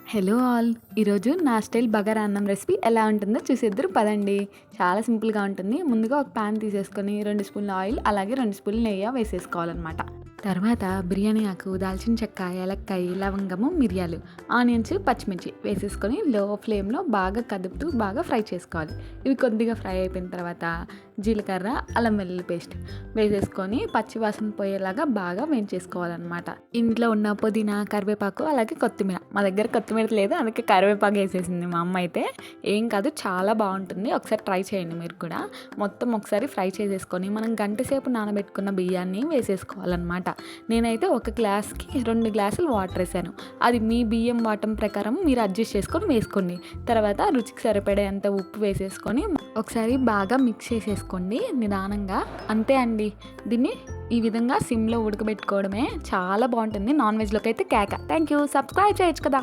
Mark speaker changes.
Speaker 1: Hello all! ఈరోజు నా style bagara అన్నం రెసిపీ ఎలా ఉంటుందో చూసేద్దురు పదండి. చాలా సింపుల్‌గా ఉంటుంది. ముందుగా ఒక పాన్ తీసేసుకొని 2 స్పూన్ల ఆయిల్ అలాగే 2 స్పూన్ల నెయ్యి వేసేసుకోవాలనమాట. తర్వాత బిర్యానీ ఆకు, దాల్చిన చెక్క, యాలక్కాయ, లవంగము, మిరియాలు, ఆనియన్స్, పచ్చిమిర్చి వేసేసుకొని లో ఫ్లేమ్‌లో బాగా కదుపుతూ బాగా ఫ్రై చేసుకోవాలి. ఇవి కొద్దిగా ఫ్రై అయిపోయిన తర్వాత జీలకర్ర, అల్లం వెల్లుల్లి పేస్ట్ వేసేసుకొని పచ్చి వాసన పోయేలాగా బాగా వేయించేసుకోవాలన్నమాట. ఇంట్లో ఉన్న పుదీనా, కరివేపాకు అలాగే కొత్తిమీర, మా దగ్గర కొత్తిమీర లేదు అందుకే కరివేపాకు వేసేసింది మా అమ్మ అయితే. ఏం కాదు, చాలా బాగుంటుంది. ఒకసారి ట్రై చేయండి మీరు కూడా. మొత్తం ఒకసారి ఫ్రై చేసేసుకొని మనం గంట సేపు నానబెట్టుకున్న బియ్యాన్ని వేసేసుకోవాలన్నమాట. నేనైతే ఒక గ్లాస్కి 2 గ్లాసులు వాటర్ వేసాను. అది మీ బియ్యం వాటం ప్రకారం మీరు అడ్జస్ట్ చేసుకొని వేసుకోండి. తర్వాత రుచికి సరిపడేంత ఉప్పు వేసేసుకొని ఒకసారి బాగా మిక్స్ చేసేసుకోండి నిదానంగా. అంతే అండి. దీన్ని ఈ విధంగా సిమ్లో ఉడకబెట్టుకోవడమే. చాలా బాగుంటుంది. నాన్ వెజ్లోకి అయితే కేక. Thank you. సబ్స్క్రైబ్ చేయొచ్చు కదా.